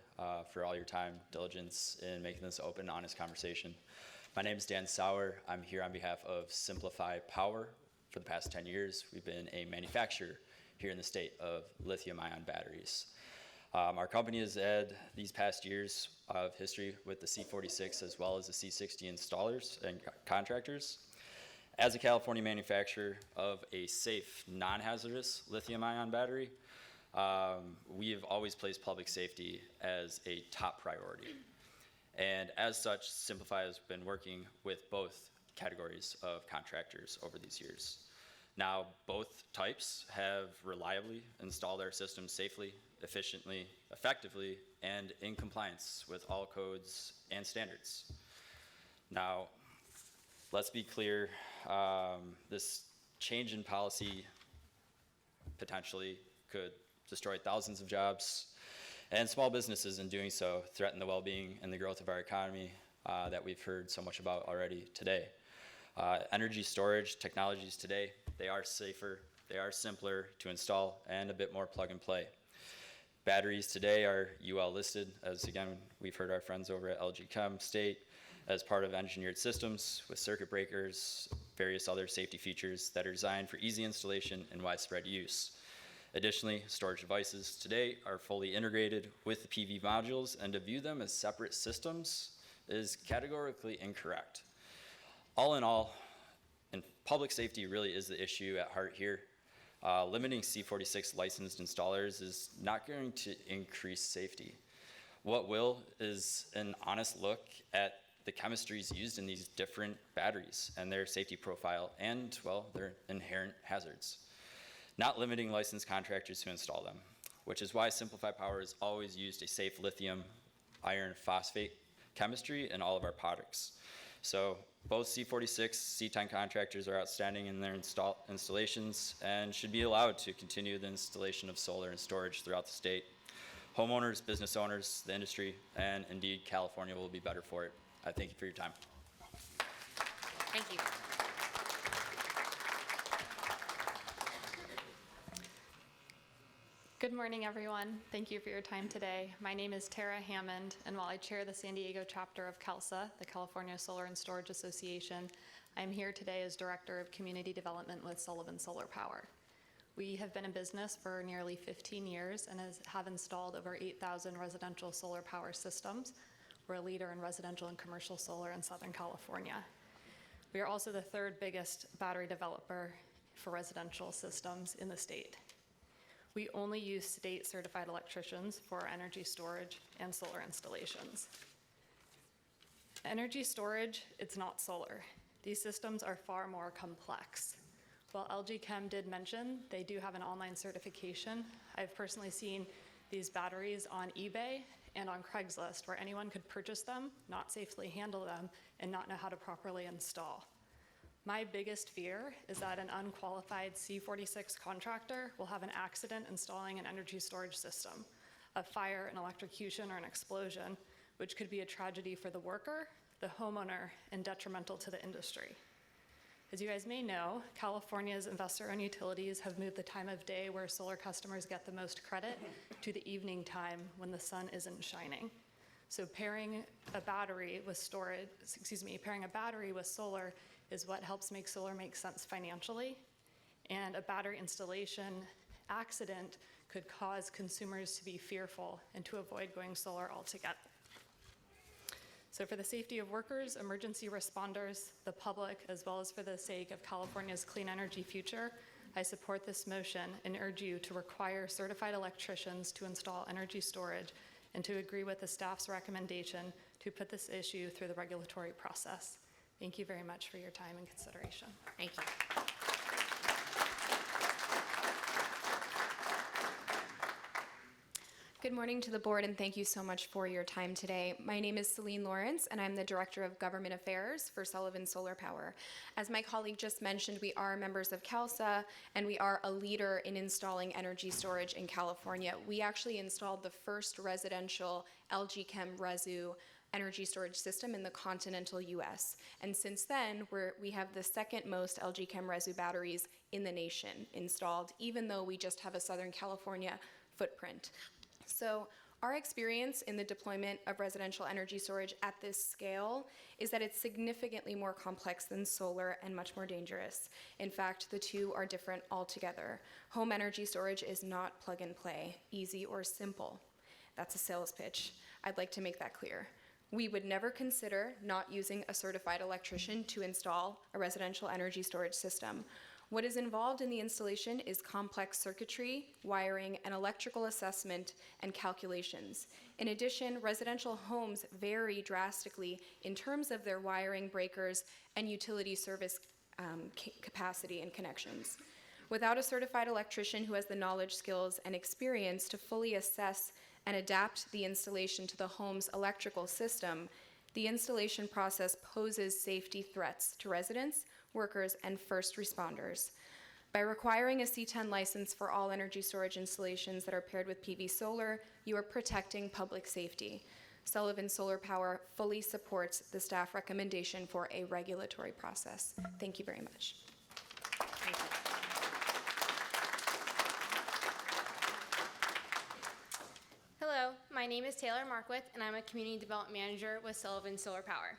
for all your time, diligence in making this open, honest conversation. My name is Dan Sauer. I'm here on behalf of Simplify Power. For the past 10 years, we've been a manufacturer here in the state of lithium-ion batteries. Our company has had these past years of history with the C46 as well as the C60 installers and contractors. As a California manufacturer of a safe, non-hazardous lithium-ion battery, we have always placed public safety as a top priority. And as such, Simplify has been working with both categories of contractors over these years. Now, both types have reliably installed our systems safely, efficiently, effectively, and in compliance with all codes and standards. Now, let's be clear, this change in policy potentially could destroy thousands of jobs, and small businesses in doing so threaten the well-being and the growth of our economy that we've heard so much about already today. Energy storage technologies today, they are safer, they are simpler to install, and a bit more plug and play. Batteries today are UL listed, as again, we've heard our friends over at LG Chem state, as part of engineered systems with circuit breakers, various other safety features that are designed for easy installation and widespread use. Additionally, storage devices today are fully integrated with the PV modules, and to view them as separate systems is categorically incorrect. All in all, and public safety really is the issue at heart here. Limiting C46 licensed installers is not going to increase safety. What will is an honest look at the chemistries used in these different batteries and their safety profile and, well, their inherent hazards. Not limiting licensed contractors who install them, which is why Simplify Power has always used a safe lithium iron phosphate chemistry in all of our products. So both C46, C10 contractors are outstanding in their installations and should be allowed to continue the installation of solar and storage throughout the state. Homeowners, business owners, the industry, and indeed California will be better for it. I thank you for your time. Thank you. Good morning, everyone. Thank you for your time today. My name is Tara Hammond, and while I chair the San Diego chapter of CALSA, the California Solar and Storage Association, I'm here today as Director of Community Development with Sullivan Solar Power. We have been in business for nearly 15 years and have installed over 8,000 residential solar power systems. We're a leader in residential and commercial solar in Southern California. We are also the third biggest battery developer for residential systems in the state. We only use state-certified electricians for our energy storage and solar installations. Energy storage, it's not solar. These systems are far more complex. While LG Chem did mention they do have an online certification, I've personally seen these batteries on eBay and on Craigslist where anyone could purchase them, not safely handle them, and not know how to properly install. My biggest fear is that an unqualified C46 contractor will have an accident installing an energy storage system, a fire, an electrocution, or an explosion, which could be a tragedy for the worker, the homeowner, and detrimental to the industry. As you guys may know, California's investor-owned utilities have moved the time of day where solar customers get the most credit to the evening time when the sun isn't shining. So pairing a battery with solar is what helps make solar make sense financially. And a battery installation accident could cause consumers to be fearful and to avoid going solar altogether. So for the safety of workers, emergency responders, the public, as well as for the sake of California's clean energy future, I support this motion and urge you to require certified electricians to install energy storage and to agree with the staff's recommendation to put this issue through the regulatory process. Thank you very much for your time and consideration. Thank you. Good morning to the board, and thank you so much for your time today. My name is Celine Lawrence, and I'm the Director of Government Affairs for Sullivan Solar Power. As my colleague just mentioned, we are members of CALSA, and we are a leader in installing energy storage in California. We actually installed the first residential LG Chem Resu energy storage system in the continental US. And since then, we have the second most LG Chem Resu batteries in the nation installed, even though we just have a Southern California footprint. So our experience in the deployment of residential energy storage at this scale is that it's significantly more complex than solar and much more dangerous. In fact, the two are different altogether. Home energy storage is not plug and play, easy or simple. That's a sales pitch. I'd like to make that clear. We would never consider not using a certified electrician to install a residential energy storage system. What is involved in the installation is complex circuitry, wiring, and electrical assessment and calculations. In addition, residential homes vary drastically in terms of their wiring, breakers, and utility service capacity and connections. Without a certified electrician who has the knowledge, skills, and experience to fully assess and adapt the installation to the home's electrical system, the installation process poses safety threats to residents, workers, and first responders. By requiring a C10 license for all energy storage installations that are paired with PV solar, you are protecting public safety. Sullivan Solar Power fully supports the staff recommendation for a regulatory process. Thank you very much. Thank you. Hello, my name is Taylor Markwith, and I'm a Community Development Manager with Sullivan Solar Power.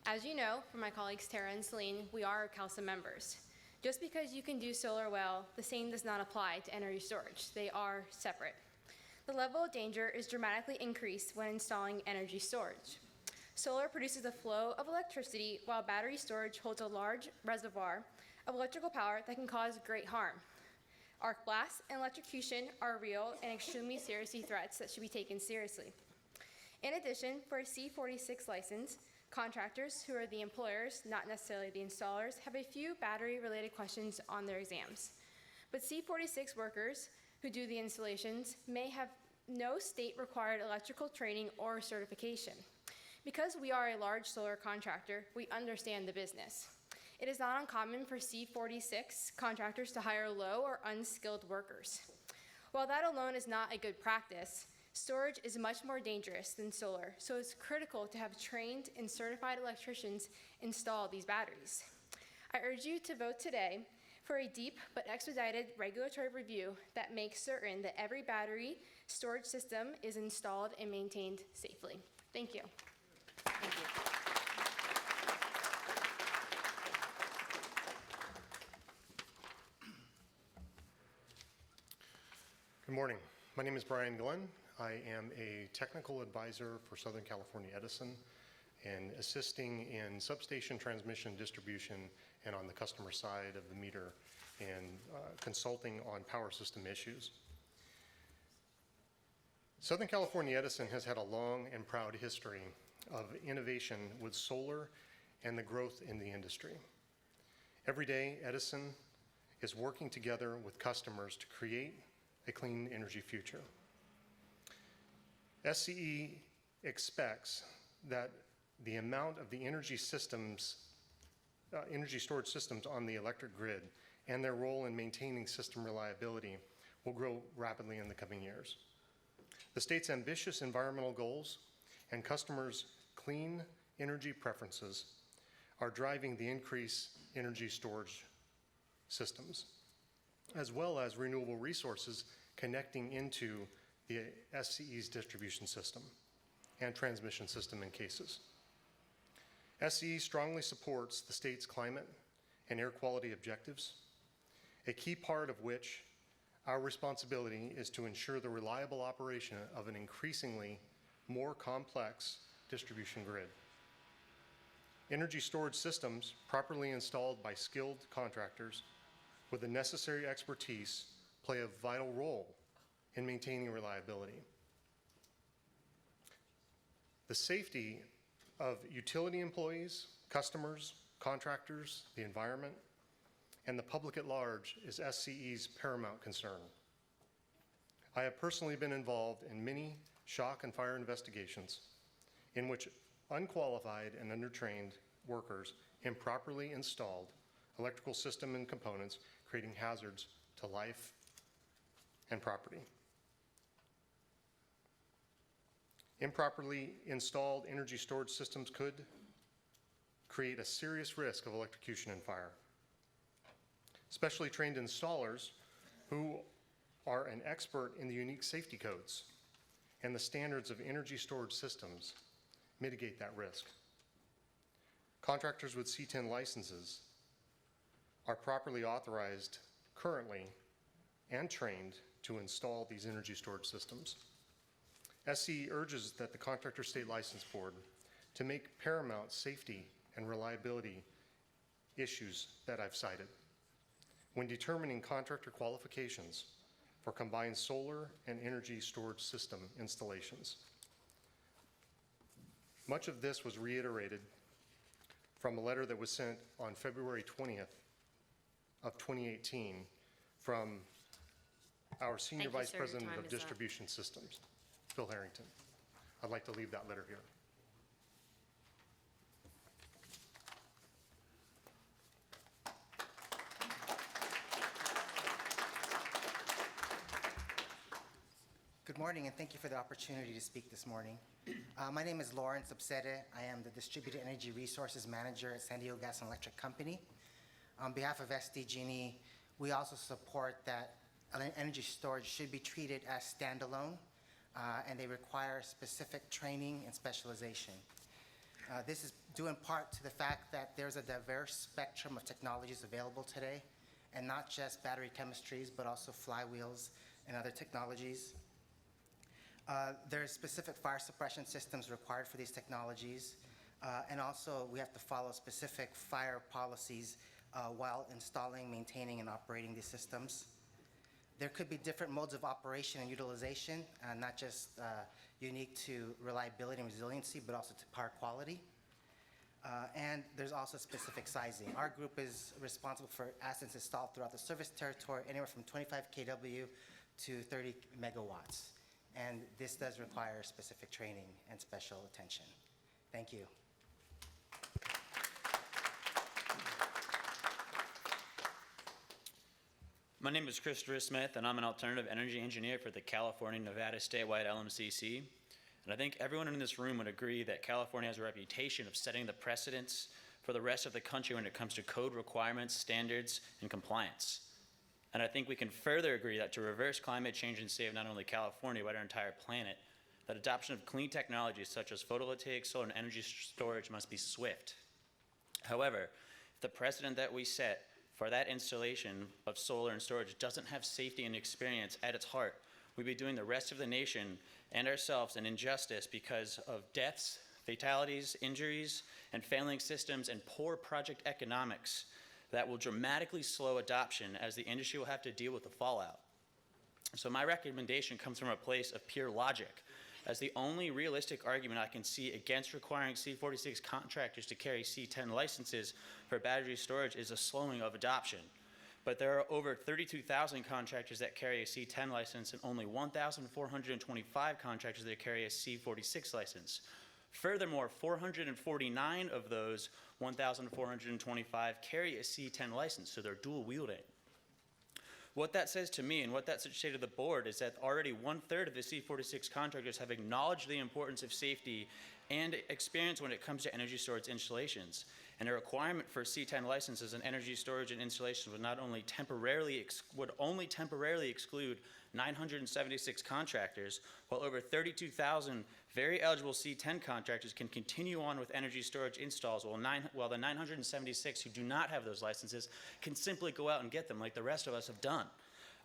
As you know from my colleagues Tara and Celine, we are CALSA members. Just because you can do solar well, the same does not apply to energy storage. They are separate. The level of danger is dramatically increased when installing energy storage. Solar produces a flow of electricity, while battery storage holds a large reservoir of electrical power that can cause great harm. Arc blasts and electrocution are real and extremely serious threats that should be taken seriously. In addition, for a C46 license, contractors, who are the employers, not necessarily the installers, have a few battery-related questions on their exams. But C46 workers who do the installations may have no state-required electrical training or certification. Because we are a large solar contractor, we understand the business. It is not uncommon for C46 contractors to hire low or unskilled workers. While that alone is not a good practice, storage is much more dangerous than solar, so it's critical to have trained and certified electricians install these batteries. I urge you to vote today for a deep but expedited regulatory review that makes certain that every battery storage system is installed and maintained safely. Thank you. Thank you. Good morning. My name is Brian Glen. I am a technical advisor for Southern California Edison and assisting in substation transmission distribution and on the customer side of the meter and consulting on power system issues. Southern California Edison has had a long and proud history of innovation with solar and the growth in the industry. Every day, Edison is working together with customers to create a clean energy future. SCE expects that the amount of the energy storage systems on the electric grid and their role in maintaining system reliability will grow rapidly in the coming years. The state's ambitious environmental goals and customers' clean energy preferences are driving the increase in energy storage systems, as well as renewable resources connecting into the SCE's distribution system and transmission system in cases. SCE strongly supports the state's climate and air quality objectives, a key part of which our responsibility is to ensure the reliable operation of an increasingly more complex distribution grid. Energy storage systems properly installed by skilled contractors with the necessary expertise play a vital role in maintaining reliability. The safety of utility employees, customers, contractors, the environment, and the public at large is SCE's paramount concern. I have personally been involved in many shock and fire investigations in which unqualified and undertrained workers improperly installed electrical system and components, creating hazards to life and property. Improperly installed energy storage systems could create a serious risk of electrocution and fire. Specially trained installers who are an expert in the unique safety codes and the standards of energy storage systems mitigate that risk. Contractors with C10 licenses are properly authorized currently and trained to install these energy storage systems. SCE urges that the Contractor State License Board to make paramount safety and reliability issues that I've cited when determining contractor qualifications for combined solar and energy storage system installations. Much of this was reiterated from a letter that was sent on February 20th of 2018 from our Senior Vice President of Distribution Systems, Phil Harrington. I'd like to leave that letter here. Good morning, and thank you for the opportunity to speak this morning. My name is Lawrence Obsede. I am the Distributed Energy Resources Manager at San Diego Gas and Electric Company. On behalf of SDG&E, we also support that energy storage should be treated as standalone, and they require specific training and specialization. This is due in part to the fact that there's a diverse spectrum of technologies available today, and not just battery chemistries, but also flywheels and other technologies. There's specific fire suppression systems required for these technologies, and also we have to follow specific fire policies while installing, maintaining, and operating these systems. There could be different modes of operation and utilization, not just unique to reliability and resiliency, but also to power quality. And there's also specific sizing. Our group is responsible for assets installed throughout the service territory, anywhere from 25 kW to 30 megawatts. And this does require specific training and special attention. Thank you. My name is Christopher Smith, and I'm an alternative energy engineer for the California-Nevada statewide LMCC. And I think everyone in this room would agree that California has a reputation of setting the precedents for the rest of the country when it comes to code requirements, standards, and compliance. And I think we can further agree that to reverse climate change and save not only California, but our entire planet, that adoption of clean technologies such as photovoltaic, solar, and energy storage must be swift. However, if the precedent that we set for that installation of solar and storage doesn't have safety and experience at its heart, we'd be doing the rest of the nation and ourselves an injustice because of deaths, fatalities, injuries, and failing systems and poor project economics that will dramatically slow adoption as the industry will have to deal with the fallout. So my recommendation comes from a place of pure logic, as the only realistic argument I can see against requiring C46 contractors to carry C10 licenses for battery storage is a slowing of adoption. But there are over 32,000 contractors that carry a C10 license and only 1,425 contractors that carry a C46 license. Furthermore, 449 of those 1,425 carry a C10 license, so they're dual wielding. What that says to me and what that should say to the board is that already 1/3 of the C46 contractors have acknowledged the importance of safety and experience when it comes to energy storage installations. And a requirement for C10 licenses and energy storage and installations would only temporarily exclude 976 contractors, while over 32,000 very eligible C10 contractors can continue on with energy storage installs, while the 976 who do not have those licenses can simply go out and get them like the rest of us have done.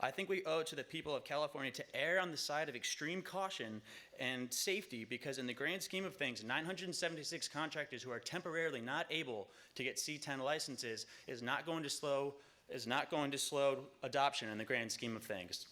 I think we owe it to the people of California to err on the side of extreme caution and safety, because in the grand scheme of things, 976 contractors who are temporarily not able to get C10 licenses is not going to slow adoption in the grand scheme of things.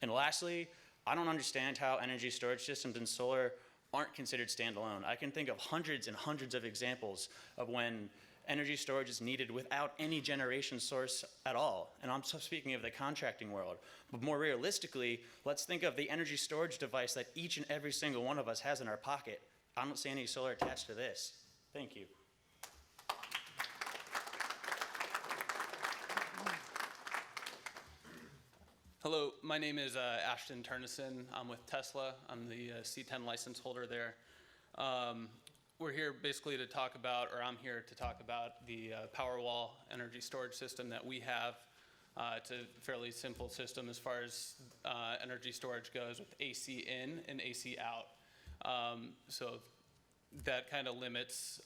And lastly, I don't understand how energy storage systems and solar aren't considered standalone. I can think of hundreds and hundreds of examples of when energy storage is needed without any generation source at all. And I'm speaking of the contracting world. But more realistically, let's think of the energy storage device that each and every single one of us has in our pocket. I don't see any solar attached to this. Thank you. Hello, my name is Ashton Turner Sin. I'm with Tesla. I'm the C10 license holder there. We're here basically to talk about, or I'm here to talk about the Powerwall energy storage system that we have. It's a fairly simple system as far as energy storage goes, with AC in and AC out. So that kind of limits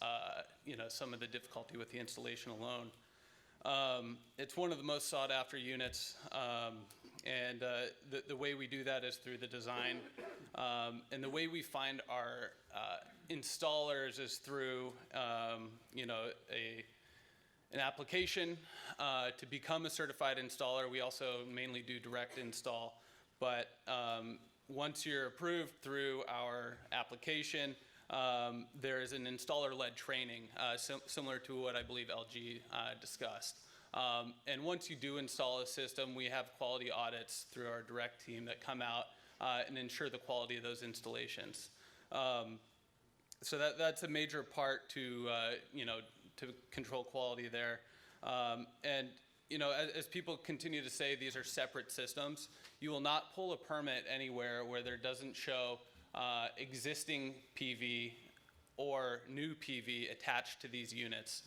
some of the difficulty with the installation alone. It's one of the most sought after units. And the way we do that is through the design. And the way we find our installers is through an application to become a certified installer. We also mainly do direct install. But once you're approved through our application, there is an installer-led training, similar to what I believe LG discussed. And once you do install a system, we have quality audits through our direct team that come out and ensure the quality of those installations. So that's a major part to control quality there. And as people continue to say, these are separate systems. You will not pull a permit anywhere where there doesn't show existing PV or new PV attached to these units.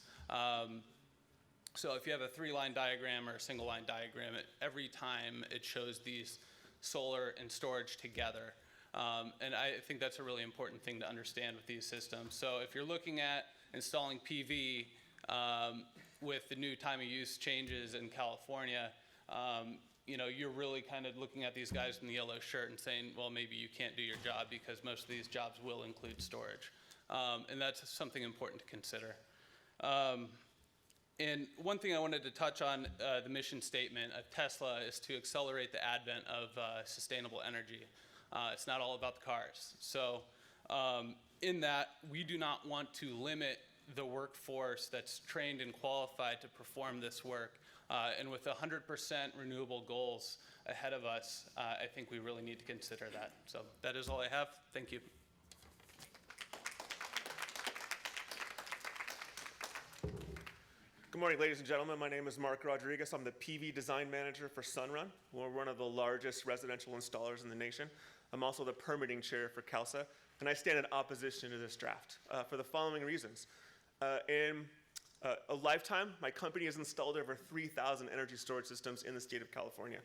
So if you have a 3-line diagram or a single line diagram, every time it shows these solar and storage together. And I think that's a really important thing to understand with these systems. So if you're looking at installing PV with the new time of use changes in California, you're really kind of looking at these guys in the yellow shirt and saying, well, maybe you can't do your job because most of these jobs will include storage. And that's something important to consider. And one thing I wanted to touch on, the mission statement of Tesla is to accelerate the advent of sustainable energy. It's not all about the cars. So in that, we do not want to limit the workforce that's trained and qualified to perform this work. And with 100% renewable goals ahead of us, I think we really need to consider that. So that is all I have. Thank you. Good morning, ladies and gentlemen. My name is Mark Rodrigues. I'm the PV Design Manager for Sunrun. We're one of the largest residential installers in the nation. I'm also the Permitting Chair for CALSA, and I stand in opposition to this draft for the following reasons. In a lifetime, my company has installed over 3,000 energy storage systems in the state of California.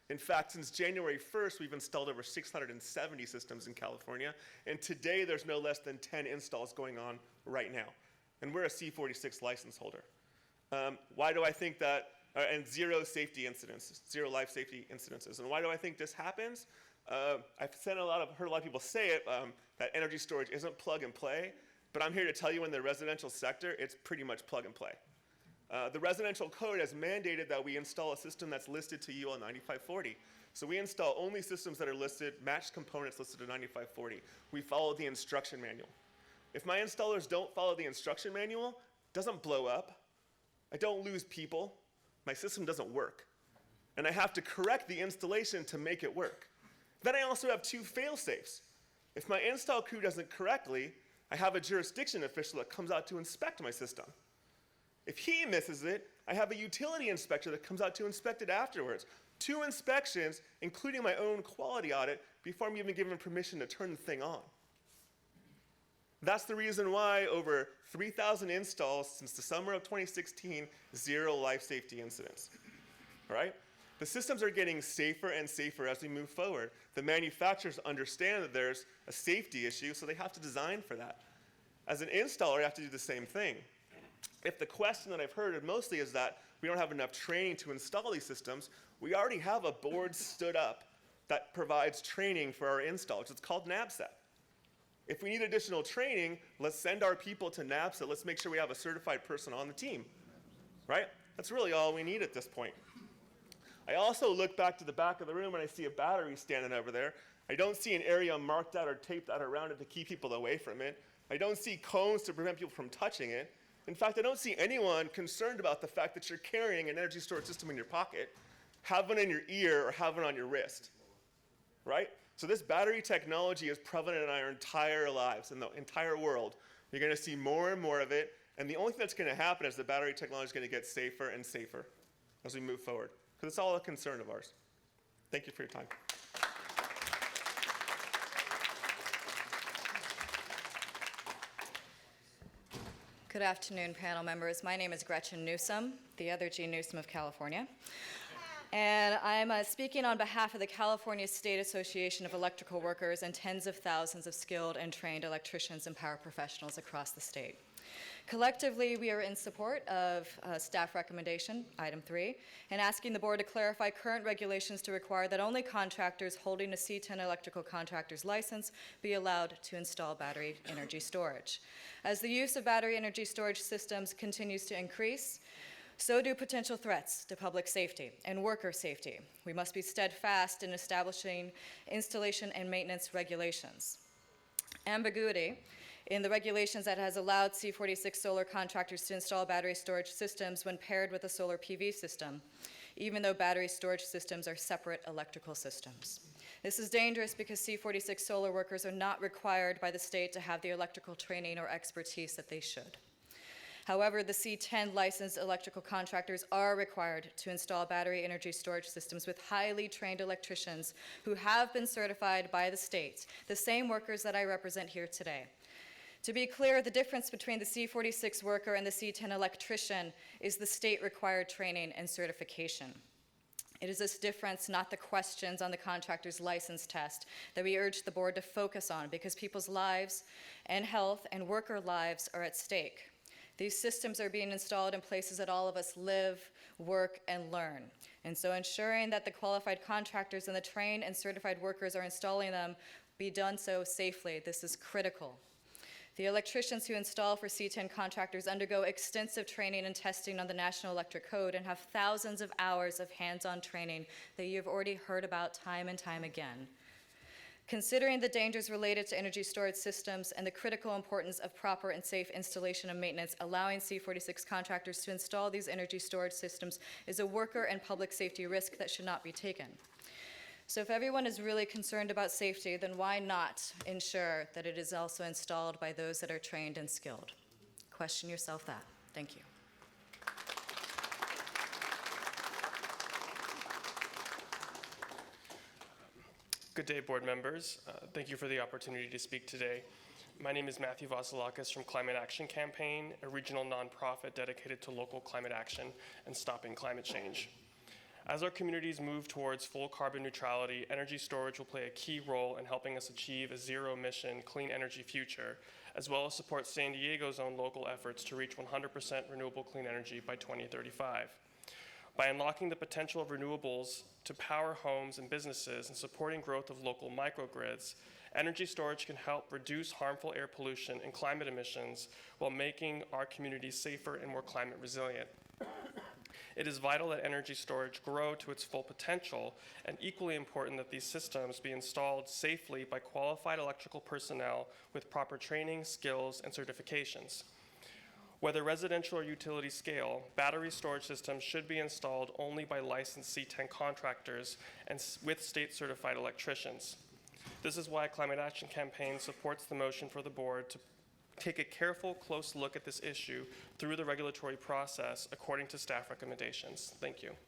In fact, since January 1st, we've installed over 670 systems in California, and today there's no less than 10 installs going on right now. And we're a C46 license holder. Why do I think that and zero safety incidents, zero life safety incidences. And why do I think this happens? I've heard a lot of people say it, that energy storage isn't plug and play, but I'm here to tell you in the residential sector, it's pretty much plug and play. The residential code has mandated that we install a system that's listed to UL 9540. So we install only systems that are listed, matched components listed to 9540. We follow the instruction manual. If my installers don't follow the instruction manual, it doesn't blow up, I don't lose people, my system doesn't work. And I have to correct the installation to make it work. Then I also have two fail-safes. If my install crew does it correctly, I have a jurisdiction official that comes out to inspect my system. If he misses it, I have a utility inspector that comes out to inspect it afterwards. 2 inspections, including my own quality audit, before I'm even given permission to turn the thing on. That's the reason why over 3,000 installs since the summer of 2016, 0 life safety incidents, all right? The systems are getting safer and safer as we move forward. The manufacturers understand that there's a safety issue, so they have to design for that. As an installer, you have to do the same thing. If the question that I've heard mostly is that we don't have enough training to install these systems, we already have a board stood up that provides training for our installs. It's called NABCET. If we need additional training, let's send our people to NABCET. Let's make sure we have a certified person on the team, right? That's really all we need at this point. I also look back to the back of the room and I see a battery standing over there. I don't see an area marked out or taped out around it to keep people away from it. I don't see cones to prevent people from touching it. In fact, I don't see anyone concerned about the fact that you're carrying an energy storage system in your pocket, have one in your ear, or have one on your wrist, right? So this battery technology is prevalent in our entire lives, in the entire world. You're going to see more and more of it, and the only thing that's going to happen is the battery technology is going to get safer and safer as we move forward, because it's all a concern of ours. Thank you for your time. Good afternoon, panel members. My name is Gretchen Newsome, the other G. Newsome of California. And I'm speaking on behalf of the California State Association of Electrical Workers and tens of thousands of skilled and trained electricians and power professionals across the state. Collectively, we are in support of staff recommendation, item 3, and asking the board to clarify current regulations to require that only contractors holding a C10 electrical contractor's license be allowed to install battery energy storage. As the use of battery energy storage systems continues to increase, so do potential threats to public safety and worker safety. We must be steadfast in establishing installation and maintenance regulations. Ambiguity in the regulations that has allowed C46 solar contractors to install battery storage systems when paired with a solar PV system, even though battery storage systems are separate electrical systems. This is dangerous because C46 solar workers are not required by the state to have the electrical training or expertise that they should. However, the C10 licensed electrical contractors are required to install battery energy storage systems with highly trained electricians who have been certified by the state, the same workers that I represent here today. To be clear, the difference between the C46 worker and the C10 electrician is the state-required training and certification. It is this difference, not the questions on the contractor's license test, that we urge the board to focus on because people's lives and health and worker lives are at stake. These systems are being installed in places that all of us live, work, and learn. And so ensuring that the qualified contractors and the trained and certified workers are installing them be done so safely. This is critical. The electricians who install for C10 contractors undergo extensive training and testing on the National Electric Code and have thousands of hours of hands-on training that you've already heard about time and time again. Considering the dangers related to energy storage systems and the critical importance of proper and safe installation and maintenance, allowing C46 contractors to install these energy storage systems is a worker and public safety risk that should not be taken. So if everyone is really concerned about safety, then why not ensure that it is also installed by those that are trained and skilled? Question yourself that. Thank you. Good day, board members. Thank you for the opportunity to speak today. My name is Matthew Vaz de Lucas from Climate Action Campaign, a regional nonprofit dedicated to local climate action and stopping climate change. As our communities move towards full carbon neutrality, energy storage will play a key role in helping us achieve a zero-emission, clean energy future, as well as support San Diego's own local efforts to reach 100% renewable clean energy by 2035. By unlocking the potential of renewables to power homes and businesses and supporting growth of local microgrids, energy storage can help reduce harmful air pollution and climate emissions while making our communities safer and more climate resilient. It is vital that energy storage grow to its full potential, and equally important that these systems be installed safely by qualified electrical personnel with proper training, skills, and certifications. Whether residential or utility scale, battery storage systems should be installed only by licensed C10 contractors and with state-certified electricians. This is why Climate Action Campaign supports the motion for the board to take a careful, close look at this issue through the regulatory process according to staff recommendations. Thank you.